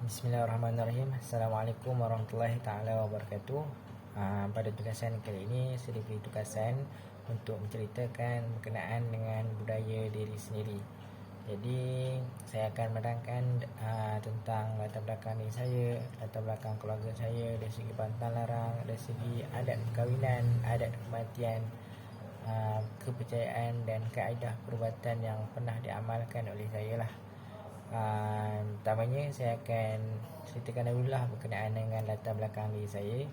Bismillahirrahmanirrahim. Assalamualaikum warahmatullahi taala wabarakatuh. Pada tugasan kali ini saya diberi tugasan untuk menceritakan berkenaan dengan budaya diri sendiri. Jadi saya akan menerangkan tentang latar belakang diri saya, latar belakang keluarga saya dari segi pantang larang, dari segi adat perkahwinan, adat kematian, kepercayaan dan kaedah perubatan yang pernah diamalkan oleh saya lah. Pertamanya saya akan ceritakan dahululah berkenaan dengan latar belakang diri saya.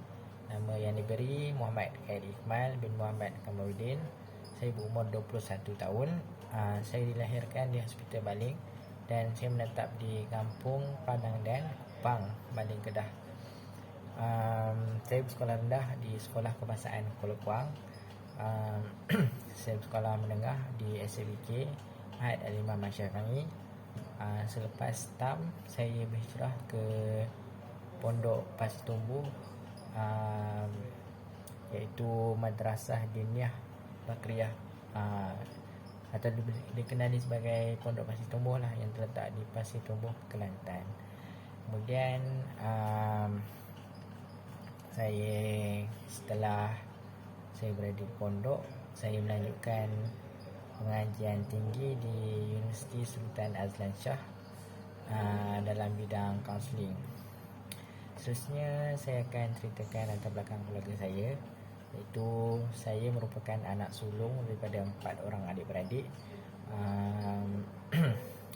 Nama yang diberi Muhammad Khairi Iqmal bin Muhammad Kamaluddin. Saya berumur 21 tahun. Saya dilahirkan di Hospital Baling dan saya menetap di Kampung Padang Dan, Kupang, Baling, Kedah. Saya bersekolah rendah di Sekolah Kebangsaan Kuala Kuang. Saya bersekolah menengah di SABK Mahat Al-Imam Asy-Syafi'i. Selepas tam saya berhijrah ke Pondok Pasir Tumbuh, iaitu Madrasah Diniyah Bakriyah, atau dikenali sebagai Pondok Pasir Tumbuh lah, yang terletak di Pasir Tumbuh, Kelantan. Kemudian setelah saya berada di pondok, saya melanjutkan pengajian tinggi di Universiti Sultan Azlan Shah dalam bidang kaunseling. Seterusnya saya akan ceritakan latar belakang keluarga saya, iaitu saya merupakan anak sulung daripada 4 orang adik-beradik.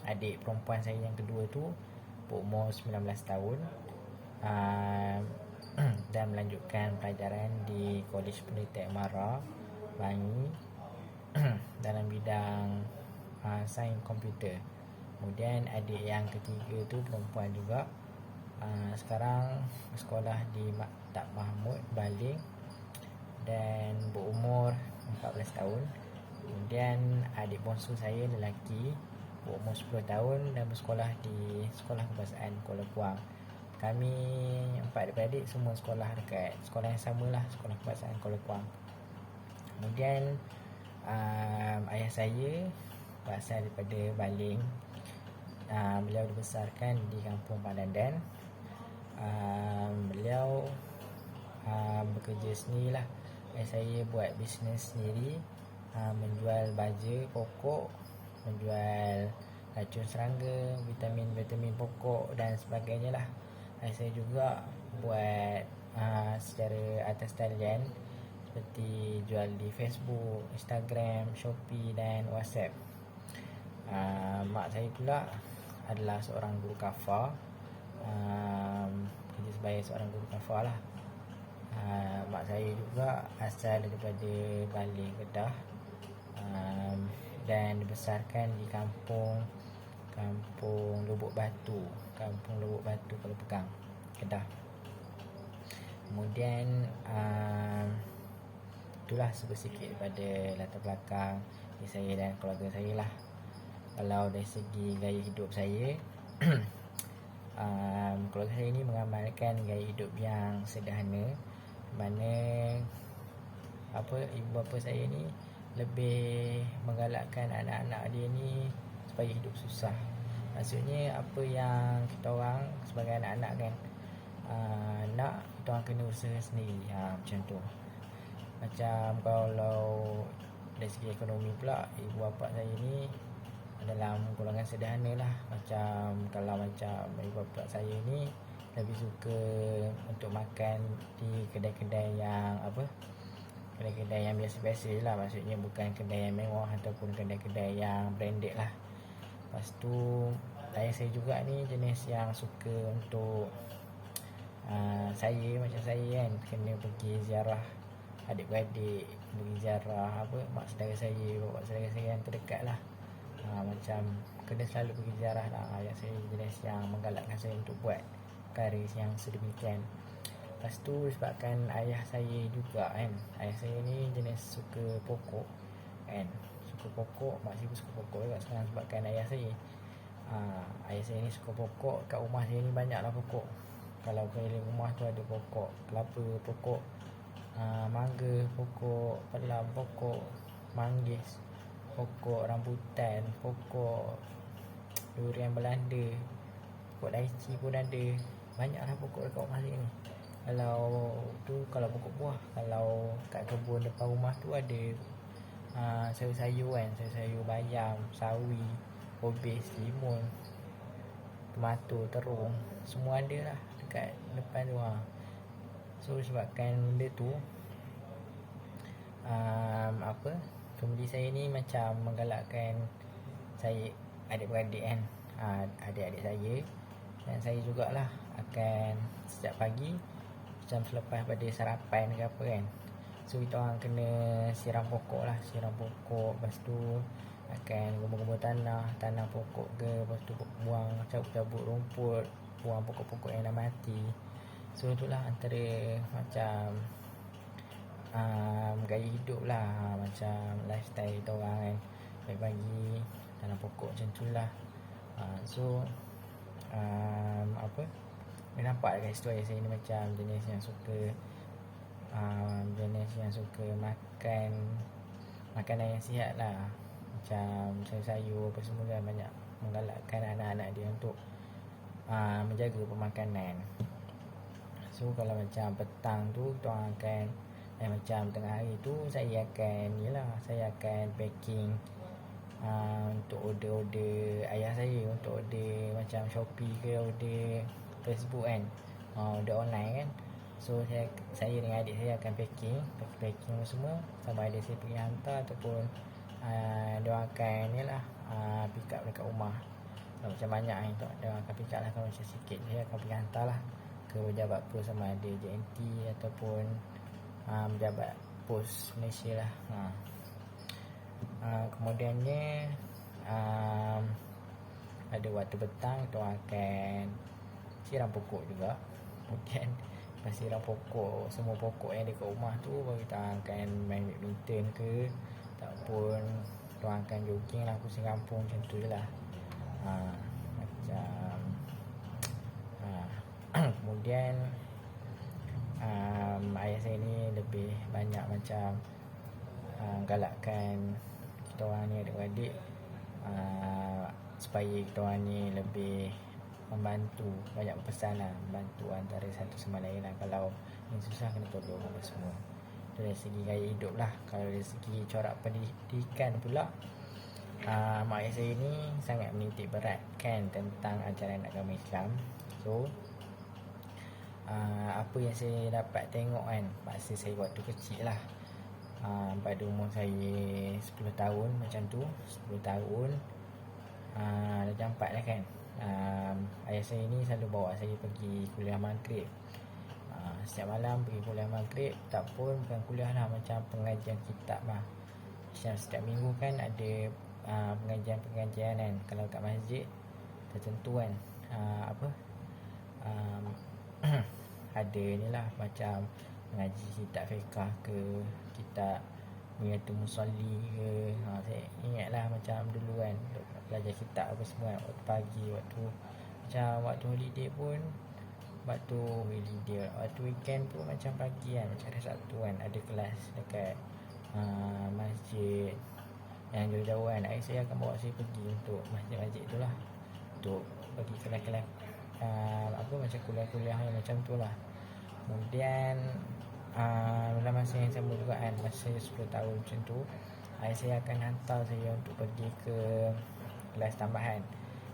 Adik perempuan saya yang kedua tu berumur 19 tahun dan melanjutkan pelajaran di Kolej Politek Mara, Bangi dalam bidang sains komputer. Kemudian adik yang ketiga tu perempuan juga, sekarang bersekolah di Maktab Mahmud, Baling dan berumur 14 tahun. Kemudian adik bongsu saya lelaki berumur 10 tahun dan bersekolah di Sekolah Kebangsaan Kuala Kuang. Kami 4 adik-beradik semua sekolah dekat sekolah yang sama lah, Sekolah Kebangsaan Kuala Kuang. Kemudian ayah saya berasal daripada Baling. Beliau dibesarkan di Kampung Padandan. Beliau bekerja sendirilah. Ayah saya buat bisnes sendiri, menjual baja pokok, menjual racun serangga, vitamin pokok dan sebagainya lah. Ayah saya juga buat secara atas talian, seperti jual di Facebook, Instagram, Shopee dan WhatsApp. Mak saya pula adalah seorang guru kafar, kerja sebagai seorang guru kafar lah. Mak saya juga asal daripada Baling, Kedah, dan dibesarkan di Kampung Lubuk Batu, Pulau Pegang, Kedah. Kemudian itulah sedikit daripada latar belakang diri saya dan keluarga saya lah. Kalau dari segi gaya hidup saya, keluarga saya ni mengamalkan gaya hidup yang sederhana, mana ibu bapa saya ni lebih menggalakkan anak-anak dia ni supaya hidup susah. Maksudnya apa yang kita orang sebagai anak-anak kan, nak kita orang kena usaha sendiri, macam tu. Macam kalau dari segi ekonomi pula, ibu bapa saya ni dalam golongan sederhana lah. Kalau ibu bapa saya ni lebih suka untuk makan di kedai-kedai yang biasa-biasa lah. Maksudnya bukan kedai yang mewah ataupun kedai-kedai yang branded lah. Lepas tu ayah saya juga ni jenis yang suka untuk macam saya kan, kena pergi ziarah adik-beradik, pergi ziarah mak saudara saya, bapak saudara saya yang terdekat lah. Macam kena selalu pergi ziarah lah. Ayah saya jenis yang menggalakkan saya untuk buat perkara yang sedemikian. Lepas tu sebabkan ayah saya juga kan, ayah saya ni jenis suka pokok kan, mak saya pun suka pokok juga sekarang sebabkan ayah saya. Ayah saya ni suka pokok. Kat rumah saya ni banyaklah pokok. Kalau keliling rumah tu ada pokok kelapa, pokok mangga, pokok pelam, pokok manggis, pokok rambutan, pokok durian Belanda, pokok lychee pun ada. Banyaklah pokok dekat rumah sini. Kalau pokok buah, kalau kat kebun depan rumah tu ada sayur-sayur kan, sayur-sayur bayam, sawi, obis, limun, tomato, terung, semua ada lah dekat depan tu. So sebabkan benda tu, family saya ni macam menggalakkan saya, adik-beradik kan, adik-adik saya dan saya jugalah, akan setiap pagi macam selepas pada sarapan ke apa kan, so kita orang kena siram pokok lah, lepas tu akan gumur-gumur tanah pokok ke, lepas tu buang, cabut-cabut rumput, buang pokok-pokok yang dah mati. So itulah antara macam gaya hidup lah, macam lifestyle kita orang kan, pagi-pagi tanam pokok macam tu lah. So dia nampak kat situ ayah saya ni macam jenis yang suka makan makanan yang sihat lah, macam sayur-sayur apa semua kan, banyak menggalakkan anak-anak dia untuk menjaga pemakanan. So kalau macam petang tu kita orang akan macam tengah hari tu saya akan packing untuk order ayah saya, untuk order macam Shopee ke, order Facebook kan, order online kan. So saya dengan adik saya akan packing semua, sama ada saya pergi hantar ataupun dia akan pick up dekat rumah. Macam banyak ni dia akan pick up lah, kalau macam sikit saya akan pergi hantar lah ke pejabat pos, sama ada JNT ataupun pejabat pos Malaysia lah. Kemudiannya ada waktu petang kita akan siram pokok juga. Kemudian lepas siram pokok, semua pokok yang ada kat rumah tu, baru kita akan main badminton ke, ataupun kita akan jogging lah, pusing kampung macam tu je lah. Kemudian ayah saya ni lebih banyak macam galakkan kita orang ni adik-adik supaya kita orang ni lebih membantu, banyak pesan lah, membantu antara satu sama lain lah. Kalau yang susah kena tolong apa semua. Itu dari segi gaya hidup lah. Kalau dari segi corak pendidikan pula, mak ayah saya ni sangat menitik beratkan tentang ajaran agama Islam. So apa yang saya dapat tengok kan, masa saya waktu kecil lah, pada umur saya 10 tahun macam tu, 10 tahun dah 4 lah kan, ayah saya ni selalu bawa saya pergi kuliah maghrib. Setiap malam pergi kuliah maghrib, tak pun bukan kuliah lah, macam pengajian kitab lah. Macam setiap minggu kan ada pengajian-pengajian kan, kalau kat masjid tertentu kan, ada ni lah, macam mengaji kitab fiqah ke, kitab Miyatul Musalli ke. Saya ingat lah macam dulu kan, belajar kitab apa semua kan, waktu pagi, waktu holiday pun, waktu weekend pun macam pagi kan, macam hari Sabtu kan, ada kelas dekat masjid yang jauh-jauh kan. Ayah saya akan bawa saya pergi untuk masjid-masjid tu lah, untuk pergi kelas-kelas macam kuliah-kuliah macam tu lah. Kemudian dalam masa yang sama juga kan, masa 10 tahun macam tu, ayah saya akan hantar saya untuk pergi ke kelas tambahan.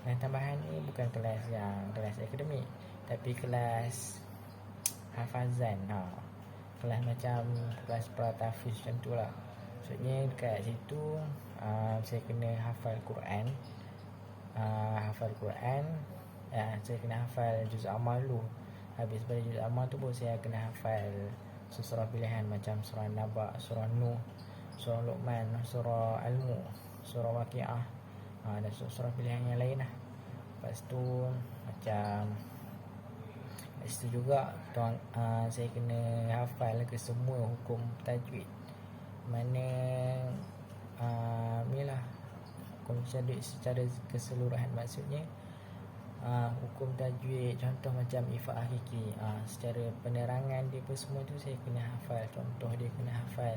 Kelas tambahan ni bukan kelas akademik, tapi kelas hafazan, kelas macam kelas pratafis macam tu lah. Maksudnya dekat situ saya kena hafal Quran, saya kena hafal juz amal dulu. Habis pada juz amal tu baru saya kena hafal surah pilihan, macam surah Naba, surah Nuh, surah Luqman, surah Al-Mulk, surah Waqiah, dan surah pilihan yang lain lah. Lepas tu macam kat situ juga saya kena hafal ke semua hukum tajwid. Mana ni lah hukum tajwid secara keseluruhan, maksudnya hukum tajwid, contoh macam ifah hakiki, secara penerangan dia pun semua tu saya kena hafal, contoh dia kena hafal.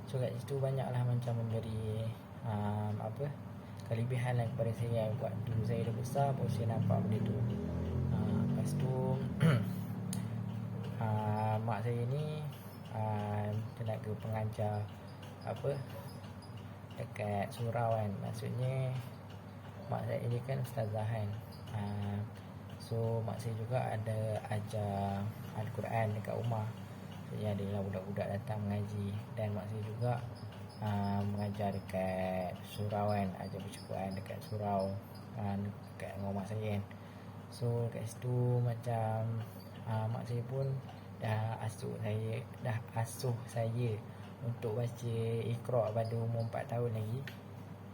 So kat situ banyaklah macam memberi kelebihan lah kepada saya. Buat dulu saya dah besar baru saya nampak benda tu. Lepas tu mak saya ni tenaga pengajar dekat surau kan. Maksudnya mak saya ni kan ustazah kan. So mak saya juga ada ajar Al-Quran dekat rumah. Jadi adalah budak-budak datang mengaji. Dan mak saya juga mengajar dekat surau kan, ajar baca Quran dekat surau dekat rumah saya kan. So kat situ macam mak saya pun dah asuh saya untuk baca Iqra pada umur 4 tahun lagi.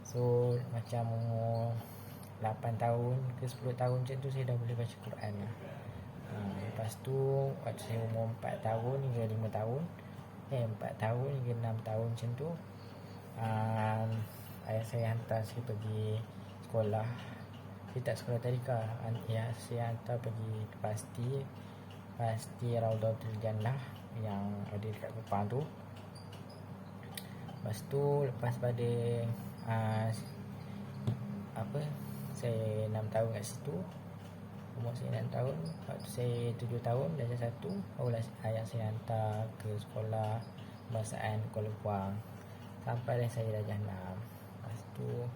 So macam umur 8 tahun ke 10 tahun macam tu saya dah boleh baca Quran lah. Lepas tu waktu saya umur 4 tahun hingga 5 tahun 4 tahun hingga 6 tahun macam tu, ayah saya hantar saya pergi sekolah. Saya tak sekolah tadika, saya hantar pergi Pasti Raudatul Jannah yang ada dekat Kupang tu. Lepas tu lepas pada saya 6 tahun kat situ, umur saya 6 tahun, waktu saya 7 tahun darjah 1, barulah ayah saya hantar ke sekolah bahasaan Kuala Lumpur sampai saya darjah 6. Lepas tu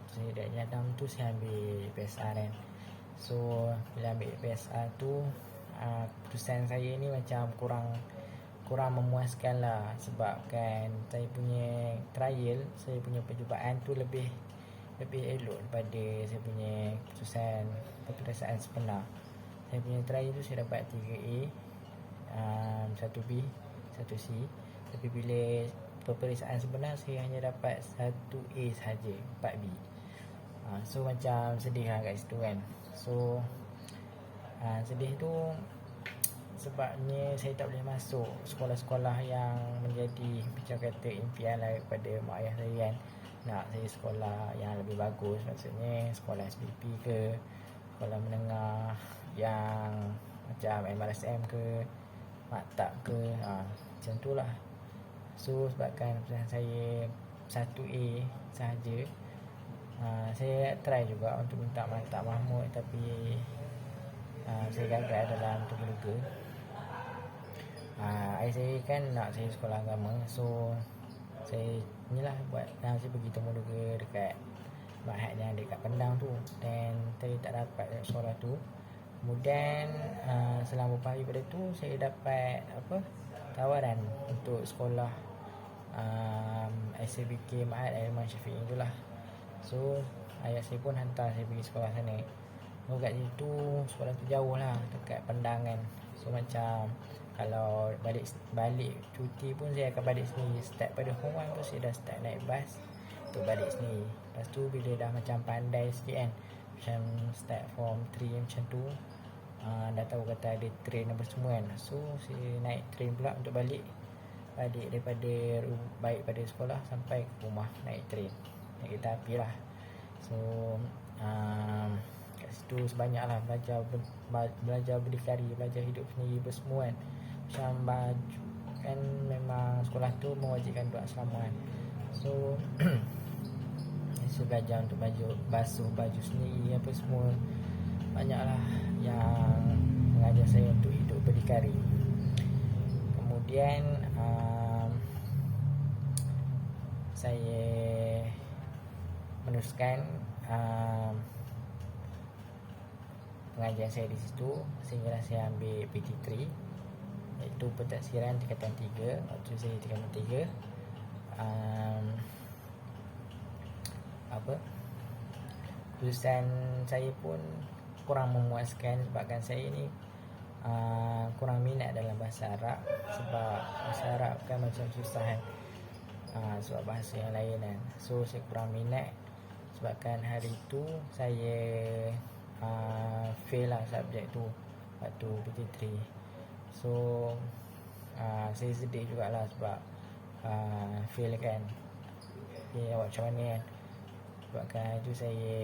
saya darjah 6 tu saya ambil PSR kan. So bila ambil PSR tu, keputusan saya ni macam kurang memuaskan lah. Sebab kan saya punya trial, saya punya percubaan tu lebih elok daripada saya punya peperiksaan sebenar. Saya punya trial tu saya dapat 3A, 1B, 1C. Tapi bila peperiksaan sebenar saya hanya dapat 1A sahaja, 4B. So macam sedih lah kat situ kan. So sedih tu sebabnya saya tak boleh masuk sekolah-sekolah yang menjadi macam kata impian lah kepada mak ayah saya kan. Nak saya sekolah yang lebih bagus, maksudnya sekolah SPP ke, sekolah menengah yang macam MRSM ke, maktab ke, macam tu lah. So sebabkan keputusan saya 1A sahaja, saya try juga untuk minta Maktab Mahmud, tapi saya gagal dalam Temuduga. Ayah saya kan nak saya sekolah agama, so saya saya pergi Temuduga dekat Ma'had yang dekat Pendang tu, dan saya tak dapat sekolah tu. Kemudian selama beberapa hari pada tu saya dapat tawaran untuk sekolah SABK Ma'had Aiman Syafi'i tu lah. So ayah saya pun hantar saya pergi sekolah sana. Kat situ sekolah tu jauh lah, dekat Pendang kan. So macam kalau balik cuti pun saya akan balik sendiri. Start pada form 1 tu saya dah start naik bas untuk balik sendiri. Lepas tu bila dah macam pandai sikit kan, macam start form 3 macam tu, dah tahu kata ada train apa semua kan. So saya naik train pula untuk balik daripada baik pada sekolah sampai ke rumah, naik train, naik kereta api lah. So kat situ sebanyaklah belajar berdikari, belajar hidup sendiri bersemua kan. Macam baju kan, memang sekolah tu mewajibkan untuk asrama kan. So saya belajar untuk basuh baju sendiri apa semua. Banyaklah yang mengajar saya untuk hidup berdikari. Kemudian saya meneruskan pengajian saya di situ sehinggalah saya ambil PT3, iaitu pentadsiran tingkatan 3. Waktu saya tingkatan 3, keputusan saya pun kurang memuaskan sebabkan saya ni kurang minat dalam bahasa Arab. Sebab bahasa Arab kan macam susah kan, sebab bahasa yang lain kan. So saya kurang minat sebabkan hari tu saya fail lah subjek tu waktu PT3. So saya sedih jugalah sebab fail kan. Macam mana kan, sebabkan itu saya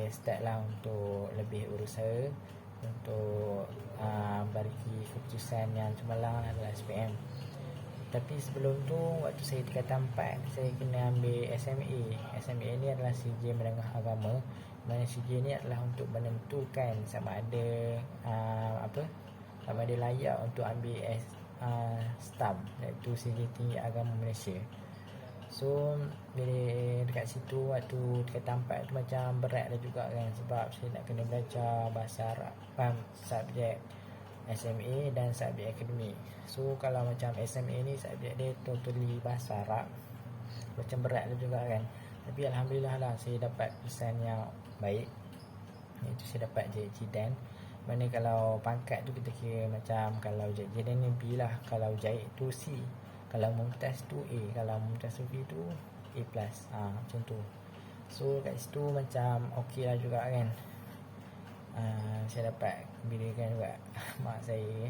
start lah untuk lebih berusaha untuk bagi keputusan yang cemerlang adalah SPM. Tapi sebelum tu waktu saya tingkatan 4, saya kena ambil SMA. SMA ni adalah CJ Menengah Agama, Mana CJ ni adalah untuk menentukan sama ada sama ada layak untuk ambil STAM, iaitu CJ Tinggi Agama Malaysia. So bila dekat situ waktu dekat tempat tu macam berat dah juga kan, sebab saya nak kena belajar bahasa Arab, subjek SMA dan subjek akademik. So kalau macam SMA ni subjek dia totally bahasa Arab, macam berat dah juga kan. Tapi Alhamdulillah lah saya dapat pesan yang baik, iaitu saya dapat JID. Mana kalau pangkat tu kita kira macam kalau JID ni B lah, kalau JID tu C, kalau Mumtaz tu A, kalau Mumtaz Sufi tu A+, macam tu. So kat situ macam okey lah juga kan. Saya dapat gembirakan juga mak saya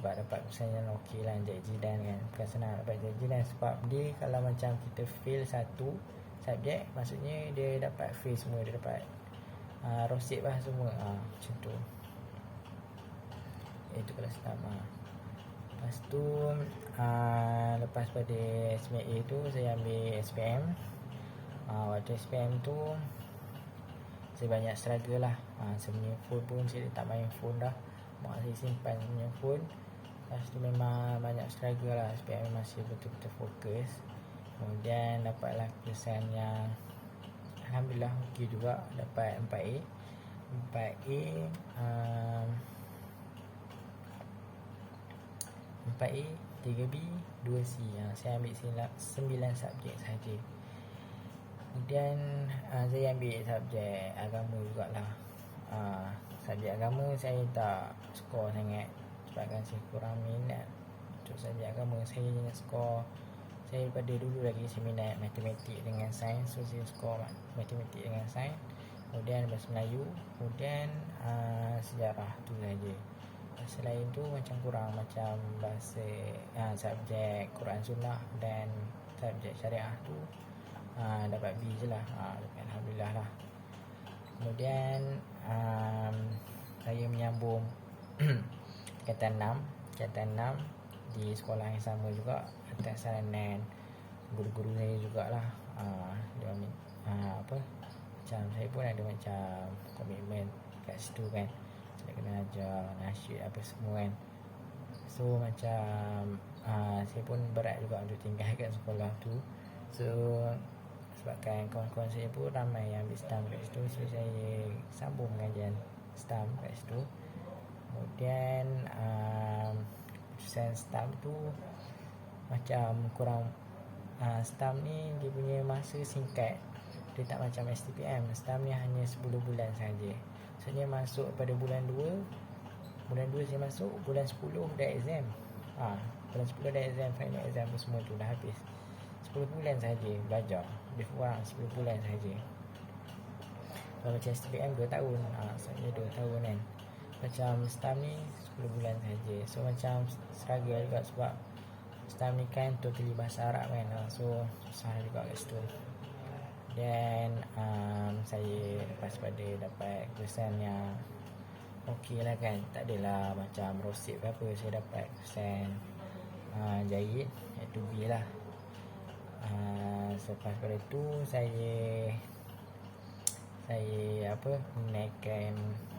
sebab dapat pesan yang okey lah JID kan. Bukan senang dapat JID sebab dia kalau macam kita fail satu subjek, maksudnya dia dapat fail semua, dia dapat rosip lah semua, macam tu. Itu kalau STAM. Lepas tu lepas pada SMA tu saya ambil SPM. Waktu SPM tu saya banyak struggle lah. Saya punya phone pun saya tak main phone dah, mak saya simpan punya phone. Lepas tu memang banyak struggle lah. SPM masih betul-betul fokus. Kemudian dapatlah keputusan yang Alhamdulillah okey juga, dapat 4A 3B 2C. Saya ambil 9 subjek sahaja. Kemudian saya ambil subjek agama jugalah. Subjek agama saya tak skor sangat sebabkan saya kurang minat untuk subjek agama. Saya skor, saya pada dulu lagi saya minat matematik dengan sains, so saya skor matematik dengan sains. Kemudian bahasa Melayu, kemudian sejarah tu saja. Bahasa lain tu macam kurang, macam bahasa subjek Quran Sunnah dan subjek syariah tu dapat B je lah. Alhamdulillah lah. Kemudian saya menyambung tingkatan 6 di sekolah yang sama juga, atas saranan guru-guru saya jugalah. Dia macam saya pun ada macam komitmen kat situ kan, saya kena ajar nasyid apa semua kan. So macam saya pun berat juga untuk tinggalkan sekolah tu. So sebabkan kawan-kawan saya pun ramai yang ambil STAM kat situ, so saya sambung pengajian STAM kat situ. Kemudian keputusan STAM tu macam kurang. STAM ni dia punya masa singkat, dia tak macam STPM. STAM ni hanya 10 bulan saja. Maksudnya masuk pada bulan 2 saya masuk, bulan 10 dah exam. Bulan 10 dah exam, final exam semua tu dah habis. 10 bulan saja belajar, lebih kurang 10 bulan saja. Kalau macam STPM 2 tahun, sebenarnya 2 tahun kan. Macam STAM ni 10 bulan saja. So macam struggle juga sebab STAM ni kan totally bahasa Arab kan, so susah juga kat situ. Dan saya lepas pada dapat keputusan yang okey lah kan, tak adalah macam rosip ke apa. Saya dapat keputusan JID, iaitu B lah. Selepas pada tu saya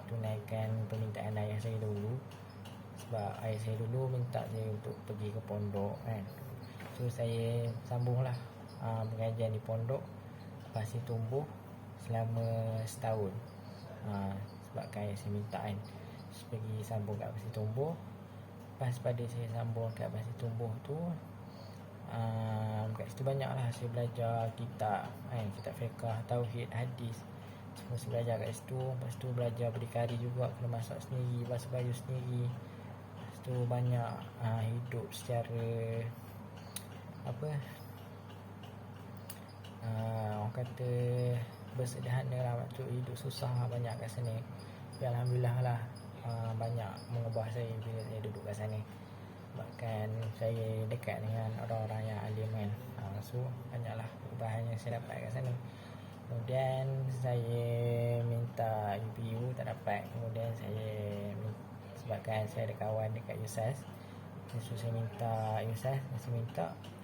tunaikan permintaan ayah saya dulu, sebab ayah saya dulu minta saya untuk pergi ke pondok kan. So saya sambunglah pengajian di pondok Pasir Tumbuh selama setahun. Sebabkan ayah saya minta kan, so, pergi sambung kat Pasir Tumbuh. Lepas pada saya sambung kat Pasir Tumbuh tu, kat situ banyaklah saya belajar kitab kan, kitab fiqah, tauhid, hadis, semua saya belajar kat situ. Lepas tu belajar berdikari juga, kena masak sendiri, basuh baju sendiri. Lepas tu banyak hidup secara orang kata bersederhana lah, waktu hidup susah banyak kat sana. Tapi Alhamdulillah lah, banyak mengubah saya bila saya duduk kat sana. Bahkan saya dekat dengan orang-orang yang alim kan, so banyaklah perubahan yang saya dapat kat sana. Kemudian saya minta UPU, tak dapat. Kemudian sebabkan saya ada kawan dekat USAS, so saya minta USAS,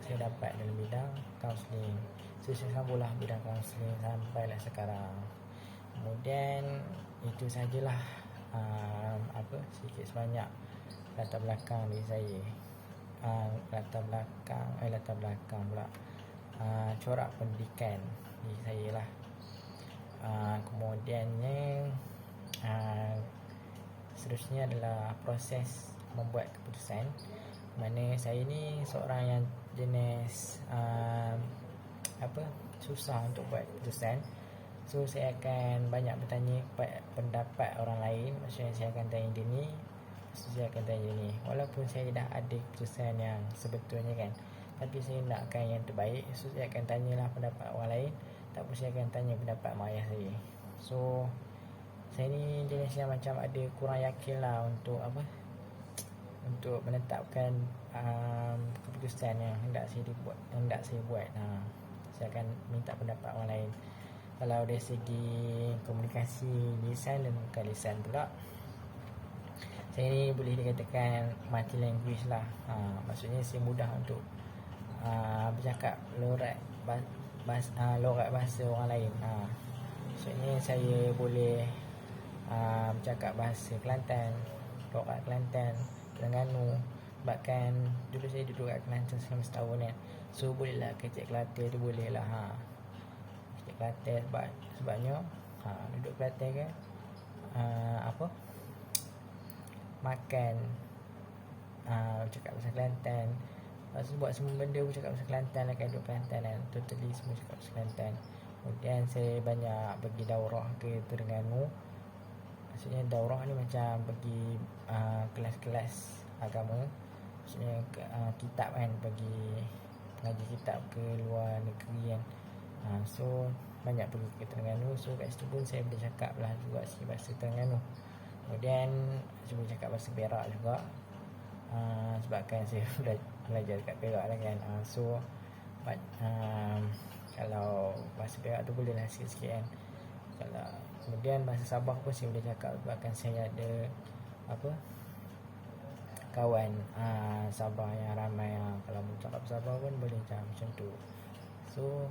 saya dapat dalam bidang kaunseling. So saya sambunglah bidang kaunseling sampailah sekarang. Kemudian itu sajalah sedikit sebanyak latar belakang diri saya. Latar belakang pula corak pendidikan diri saya lah. Kemudiannya seterusnya adalah proses membuat keputusan, mana saya ni seorang yang jenis susah untuk buat keputusan. So saya akan banyak bertanya pendapat orang lain. Maksudnya saya akan tanya dia ni, saya akan tanya dia ni. Walaupun saya dah ada keputusan yang sebetulnya kan, tapi saya nakkan yang terbaik. So saya akan tanyalah pendapat orang lain, ataupun saya akan tanya pendapat mak ayah saya. So saya ni jenis yang macam ada kurang yakin lah untuk untuk menetapkan keputusan yang hendak saya buat. Saya akan minta pendapat orang lain. Kalau dari segi komunikasi lisan dan bukan lisan pula, saya ni boleh dikatakan multi language lah. Maksudnya saya mudah untuk bercakap lorat bahasa orang lain. Maksudnya saya boleh bercakap bahasa Kelantan, lorat Kelantan, Terengganu. Bahkan dulu saya duduk kat Kelantan selama setahun kan. So bolehlah kecek Kelantan tu boleh lah. Kecek Kelantan sebabnya duduk Kelantan kan, makan cakap bahasa Kelantan. Lepas tu buat semua benda pun cakap bahasa Kelantan lah, kan duduk Kelantan kan. Totally semua cakap bahasa Kelantan. Kemudian saya banyak pergi daurah ke Terengganu. Maksudnya daurah ni macam pergi kelas-kelas agama. Maksudnya kitab kan, pergi mengaji kitab ke luar negeri kan. So banyak pergi ke Terengganu. So kat situ pun saya boleh cakap lah juga bahasa Terengganu. Kemudian saya boleh cakap bahasa Perak juga, sebabkan saya belajar dekat Perak lah kan. So kalau bahasa Perak tu boleh lah sikit-sikit kan. Kemudian bahasa Sabah pun saya boleh cakap, sebabkan saya ada kawan Sabah yang ramai. Kalau mau cakap Sabah pun boleh macam tu. So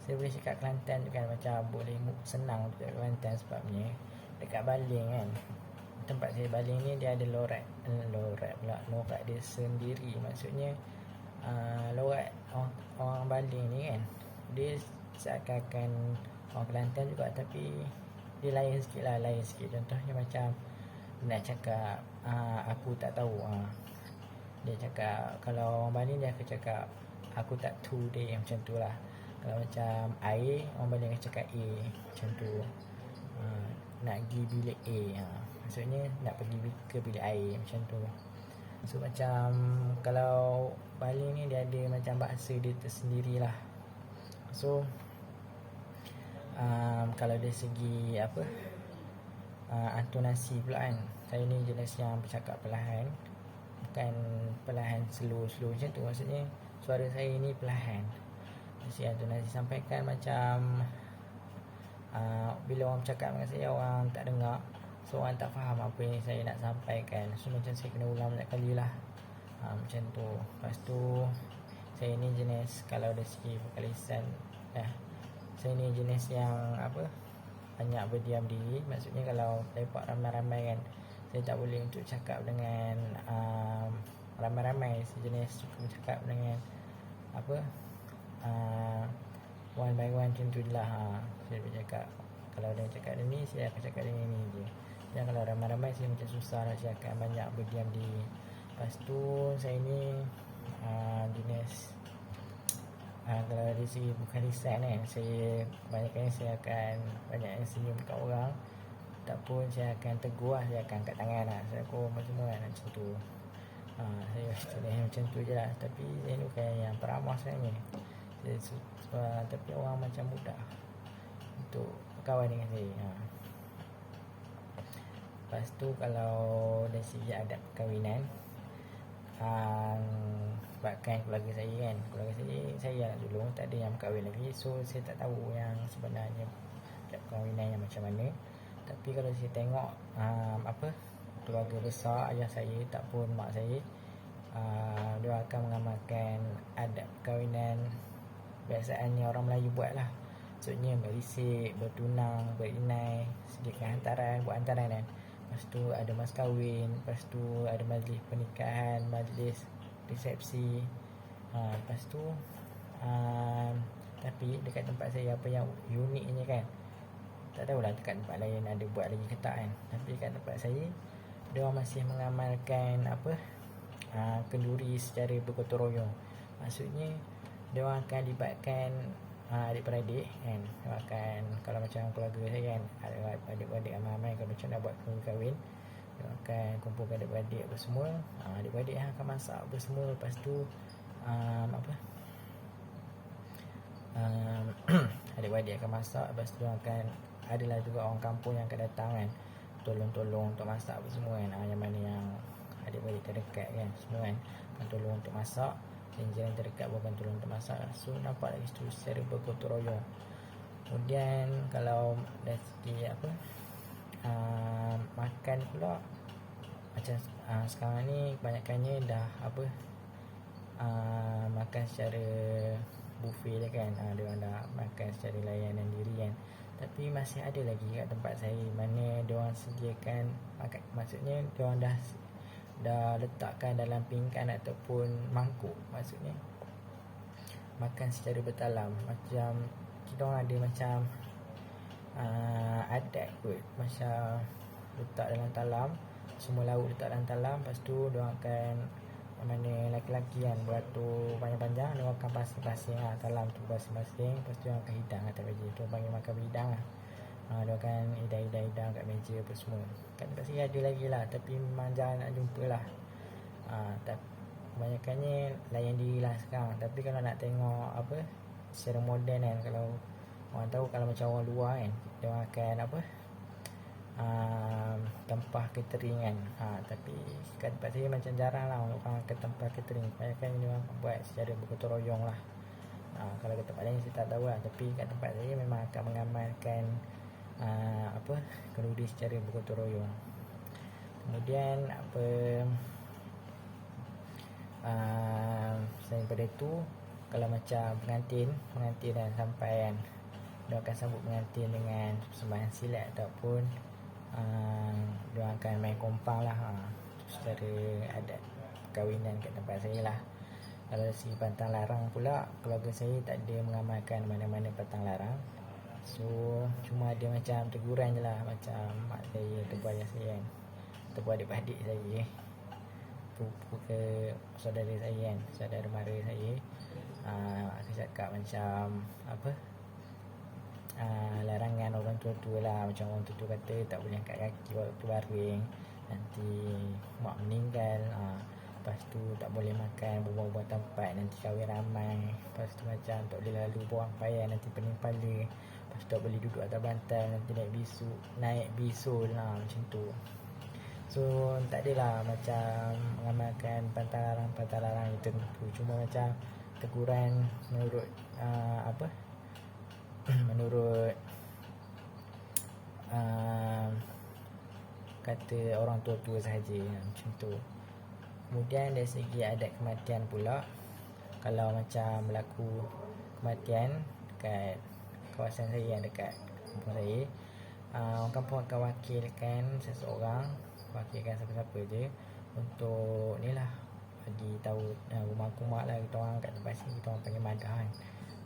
saya boleh cakap Kelantan tu kan, macam boleh senang untuk cakap Kelantan, sebabnya dekat Baling kan, tempat saya Baling ni dia ada lorat dia sendiri. Maksudnya lorat orang Baling ni kan, dia seakan-akan orang Kelantan juga, tapi dia lain sikit. Contohnya macam nak cakap aku tak tahu, dia cakap, kalau orang Baling dia akan cakap aku tak tahu deh, macam tu lah. Kalau macam air, orang Baling akan cakap macam tu. Nak pergi bilik maksudnya nak pergi ke bilik air, macam tu. So macam kalau Baling ni dia ada macam bahasa dia tersendiri lah. So kalau dari segi intonasi pula kan, saya ni jenis yang bercakap perlahan, bukan perlahan slow macam tu. Maksudnya suara saya ni perlahan. Jadi intonasi sampaikan macam bila orang bercakap dengan saya, orang tak dengar. So orang tak faham apa yang saya nak sampaikan. So macam saya kena ulang banyak kali lah, macam tu. Lepas tu saya ni jenis, kalau dari segi vokalisan, saya ni jenis yang banyak berdiam diri. Maksudnya kalau lepak ramai-ramai kan, saya tak boleh untuk cakap dengan ramai-ramai. Saya jenis suka bercakap dengan one by one, macam tu je lah. Saya bercakap, kalau dia cakap dia ni, saya akan cakap dengan ni je. Dan kalau ramai-ramai saya macam susah lah, saya akan banyak berdiam diri. Lepas tu saya ni jenis kalau dari segi bukan lisan kan, saya banyaknya saya akan banyak senyum dekat orang, ataupun saya akan tegur lah, saya akan angkat tangan lah, saya macam mana macam tu. Saya macam tu je lah. Tapi saya ni bukan yang peramah sebenarnya. Tapi orang macam mudah untuk berkawan dengan saya. Lepas tu kalau dari segi adab perkahwinan, sebabkan keluarga saya saya lah dulu tak ada yang berkahwin lagi. So saya tak tahu yang sebenarnya adab perkahwinan yang macam mana. Tapi kalau saya tengok keluarga besar ayah saya ataupun mak saya, dia akan mengamalkan adab perkahwinan biasaannya orang Melayu buat lah. Maksudnya berisik, bertunang, berinai, sediakan hantaran, buat hantaran kan. Lepas tu ada mas kahwin, lepas tu ada majlis pernikahan, majlis resepsi. Lepas tu tapi dekat tempat saya apa yang uniknya kan, tak tahulah dekat tempat lain ada buat lagi ke tak kan. Tapi dekat tempat saya dia orang masih mengamalkan apa kenduri secara bergotong royong. Maksudnya dia orang akan libatkan adik-beradik kan. Dia akan, kalau macam keluarga saya kan, ada adik-beradik ramai-ramai, kalau macam nak buat kahwin, dia akan kumpulkan adik-beradik apa semua. Adik-beradik akan masak apa semua. Lepas tu adik-beradik akan masak. Lepas tu akan adalah juga orang kampung yang akan datang kan, tolong-tolong untuk masak apa semua kan. Yang mana yang adik-beradik terdekat kan semua kan akan tolong untuk masak, dan jiran terdekat pun akan tolong untuk masak. So nampak lagi situ secara bergotong royong. Kemudian kalau dari segi makan pula, macam sekarang ni kebanyakannya dah makan secara buffet dah kan. Dia orang dah makan secara layanan diri kan. Tapi masih ada lagi kat tempat saya mana dia orang sediakan makan, maksudnya dia orang dah letakkan dalam pinggan ataupun mangkuk. Maksudnya makan secara bertalam. Macam kita orang ada macam adat kot, macam letak dalam talam, semua lauk letak dalam talam. Lepas tu dia orang akan, mana lelaki-lelaki kan beratur panjang-panjang, dia orang akan pasing-pasing talam tu pasing-pasing. Lepas tu dia orang akan hidang atas meja tu, panggil makan berhidang lah. Dia akan hidang kat meja apa semua. Kat tempat saya ada lagi lah, tapi memang jarang nak jumpa lah. Kebanyakannya layan diri lah sekarang. Tapi kalau nak tengok secara moden kan, kalau orang tahu, kalau macam orang luar kan, dia orang akan tempah catering kan. Tapi kat tempat saya macam jarang lah orang akan tempah catering. Kebanyakan dia orang buat secara bergotong royong lah. Kalau kat tempat lain saya tak tahu lah, tapi kat tempat saya memang akan mengamalkan kenduri secara bergotong royong. Kemudian selain daripada itu, kalau macam pengantin dah sampai kan, dia akan sambut pengantin dengan persembahan silat ataupun dia akan main kompang lah. Secara adat perkahwinan kat tempat saya lah. Kalau dari segi pantang larang pula, keluarga saya tak ada mengamalkan mana-mana pantang larang. So cuma ada macam teguran je lah, macam mak saya, tegur ayah saya kan, tegur adik-beradik saya, pupu ke saudara saya kan, saudara mara saya. Aku cakap macam larangan orang tua-tua lah. Macam orang tua-tua kata tak boleh angkat kaki waktu baring, nanti mak meninggal. Lepas tu tak boleh makan buah-buah tempat, nanti kahwin ramai. Lepas tu macam tak boleh lalu buang payah, nanti pening kepala. Lepas tu tak boleh duduk atas bantal, nanti naik bisul lah, macam tu. So tak adalah macam mengamalkan pantang larang tertentu. Cuma macam teguran menurut menurut kata orang tua-tua sahaja, macam tu. Kemudian dari segi adat kematian pula, kalau macam berlaku kematian dekat kawasan saya, dekat kampung saya, orang kampung akan wakilkan seseorang, wakilkan siapa-siapa je untuk ni lah, bagi tahu rumah-rumah lah kita orang kat tempat sini, kita orang panggil madah kan.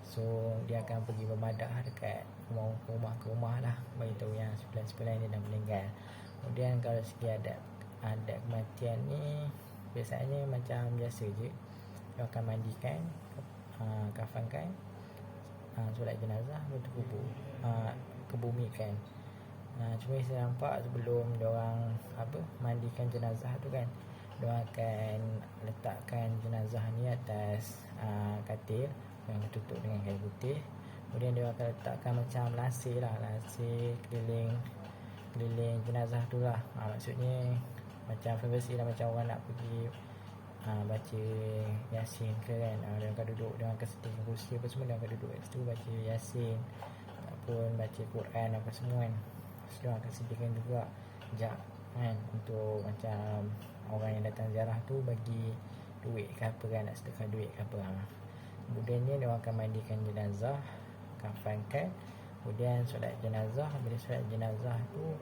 So dia akan pergi bermadah dekat rumah lah, bagi tahu yang sebelah-sebelah ni dah meninggal. Kemudian kalau segi adat kematian ni, biasanya macam biasa je, dia akan mandikan, kafankan, solat jenazah, lepas tu kebumikan. Cuma saya nampak sebelum dia orang mandikan jenazah tu kan, dia orang akan letakkan jenazah ni atas katil yang ditutup dengan kain putih. Kemudian dia akan letakkan macam lasir keliling jenazah tu lah. Maksudnya macam privacy lah, macam orang nak pergi baca Yasin ke kan. Dia akan duduk, dia akan sediakan kursi apa semua, dia akan duduk kat situ baca Yasin ataupun baca Quran apa semua kan. So, dia akan sediakan juga jak kan, untuk macam orang yang datang ziarah tu bagi duit ke apa kan, nak sedekah duit ke apa. Kemudiannya dia akan mandikan jenazah. kafankan. Kemudian solat jenazah. Bila solat jenazah tu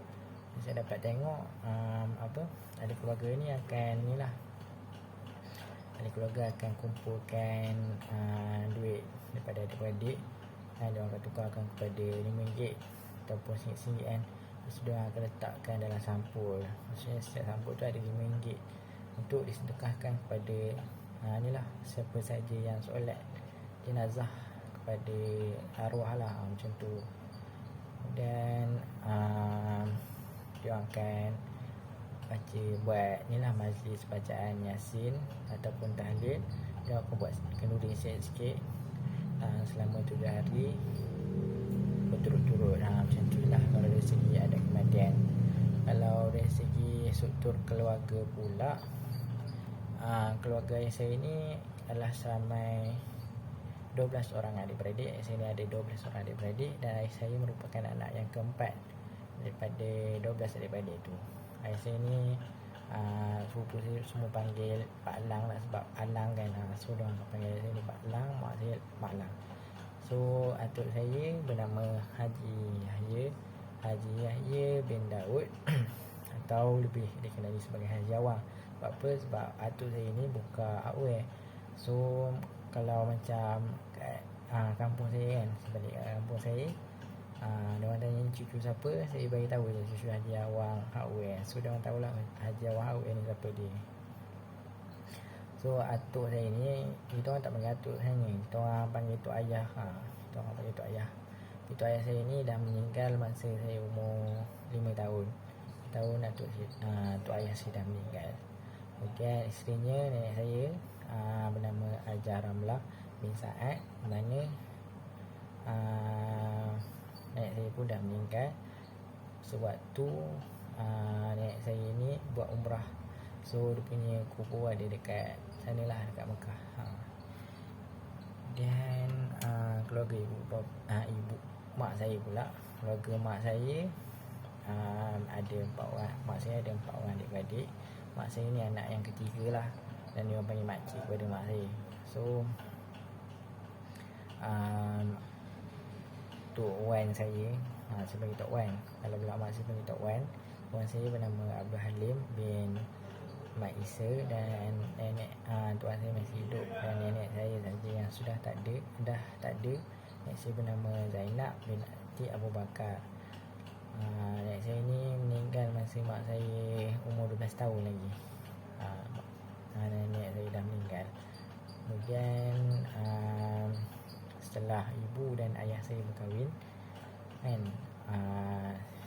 saya dapat tengok ahli keluarga ni akan ni lah, ahli keluarga akan kumpulkan duit daripada adik-beradik, dia orang akan tukarkan kepada RM5 ataupun RM1 kan. Lepas tu dia akan letakkan dalam sampul. Maksudnya setiap sampul tu ada RM5 untuk disedekahkan kepada ni lah, siapa saja yang solat jenazah kepada arwah lah, macam tu. Dan dia akan baca, buat ni lah majlis bacaan Yasin ataupun tahlil. Dia akan buat kenduri sikit-sikit selama 7 hari berturut-turut, macam tu lah kalau dari segi ada kematian. Kalau dari segi struktur keluarga pula, keluarga yang saya ni adalah seramai 12 orang adik-beradik. Saya ni ada 12 orang adik-beradik dan ayah saya merupakan anak yang keempat daripada 12 adik-beradik tu. Ayah saya ni sepupu saya semua panggil Pak Lang lah, sebab Alang kan. So dia orang panggil saya ni Pak Lang, mak saya Mak Lang. So atuk saya bernama Haji Yahya bin Daud atau lebih dikenali sebagai Haji Awang. Sebab apa? Sebab atuk saya ni buka hardware. So kalau macam kat kampung saya kan, sebalik kampung saya, dia orang tanya cucu siapa, saya bagi tahu je cucu Haji Awang hardware. So dia orang tahulah Haji Awang hardware ni siapa dia. So atuk saya ni, kita orang tak panggil atuk saya ni, kita orang panggil tok ayah. Kita orang panggil tok ayah. Tok ayah saya ni dah meninggal masa saya umur 5 tahun. Tahun tok ayah saya dah meninggal. Kemudian isterinya nenek saya bernama Haja Ramlah bin Sa'ad, mana nenek saya pun dah meninggal. Sewaktu nenek saya ni buat umrah. So dia punya kubur ada dekat sana lah, dekat Mekah. Dan keluarga ibu mak saya pula, keluarga mak saya ada 4 orang. Mak saya ada 4 orang adik-beradik. Mak saya ni anak yang ketiga lah, dan dia orang panggil makcik kepada mak saya. So Tok Wan saya, saya panggil Tok Wan. Kalau pula mak saya panggil Tok Wan. Wan saya bernama Abdul Halim bin Mak Isa, dan nenek tuan saya masih hidup, dan nenek saya saja yang sudah tak ada. Nenek saya bernama Zainab bin Ati Abu Bakar. Nenek saya ni meninggal masa mak saya umur 12 tahun lagi. Nenek saya dah meninggal. Kemudian setelah ibu dan ayah saya berkahwin kan,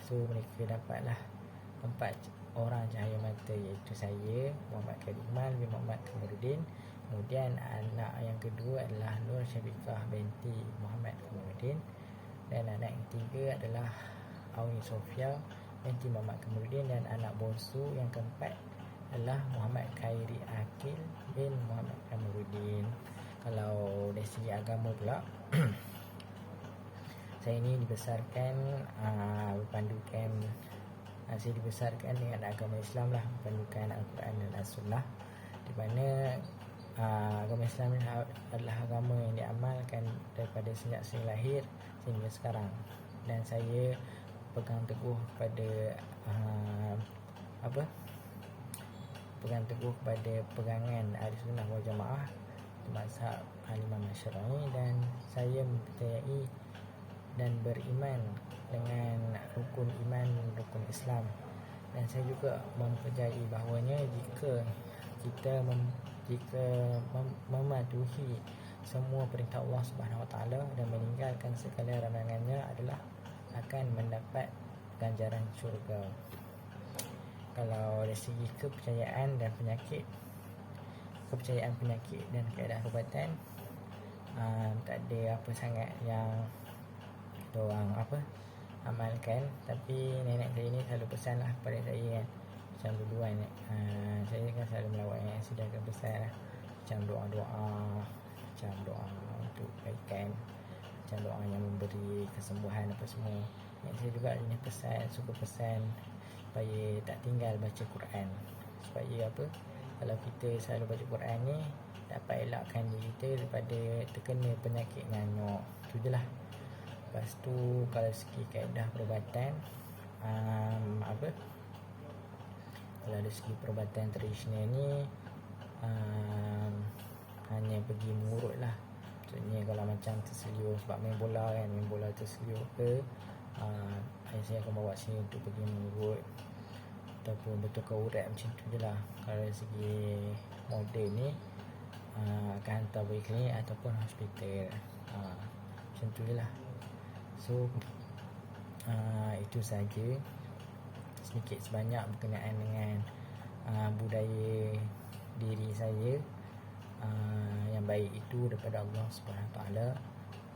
so mereka dapatlah 4 orang cahaya mata, iaitu saya, Muhammad Kariman bin Muhammad Kamarudin. Kemudian anak yang kedua adalah Nur Syafiqah binti Muhammad Kamarudin, dan anak yang ketiga adalah Awi Sofia binti Muhammad Kamarudin, dan anak bongsu yang keempat adalah Muhammad Khairi Akil bin Muhammad Kamarudin. Kalau dari segi agama pula, saya ni dibesarkan berpandukan, saya dibesarkan dengan agama Islam lah, berpandukan Al-Quran dan As-Sunnah, di mana agama Islam adalah agama yang diamalkan daripada sejak saya lahir sehingga sekarang. Dan saya pegang teguh kepada pegangan Ahli Sunnah wal Jamaah, mazhab Al-Imam Asy'ari, dan saya mempercayai dan beriman dengan rukun iman, rukun Islam. Dan saya juga mempercayai bahawanya jika kita mematuhi semua perintah Allah Subhanahu Wa Taala dan meninggalkan segala larangannya adalah akan mendapat ganjaran syurga. Kalau dari segi kepercayaan dan penyakit dan keadaan perubatan, tak ada apa sangat yang kita orang amalkan. Tapi nenek saya ni selalu pesan lah kepada saya kan, macam dulu kan, saya kan selalu melawat yang sudah besar lah, macam doa-doa, macam doa untuk kebaikan, macam doa yang memberi kesembuhan apa semua. Nenek saya juga ada pesan, suka pesan supaya tak tinggal baca Quran. Supaya kalau kita selalu baca Quran ni dapat elakkan diri kita daripada terkena penyakit nganyuk. Tu je lah. Lepas tu kalau segi kaedah perubatan, kalau dari segi perubatan tradisional ni hanya pergi mengurut lah. Maksudnya kalau macam terselia sebab main bola kan, main bola terselia ke, saya akan bawa sini untuk pergi mengurut ataupun bertukar urat, macam tu je lah. Kalau dari segi model ni akan hantar pergi klinik ataupun hospital, macam tu je lah. So itu saja sedikit sebanyak berkenaan dengan budaya diri saya. Yang baik itu daripada Allah SWT,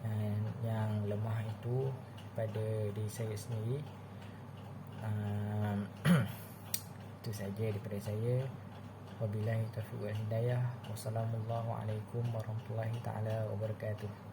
dan yang lemah itu pada diri saya sendiri. Itu saja daripada saya. Wabillahi taufiq wal hidayah. Wassalamualaikum warahmatullahi taala wabarakatuh.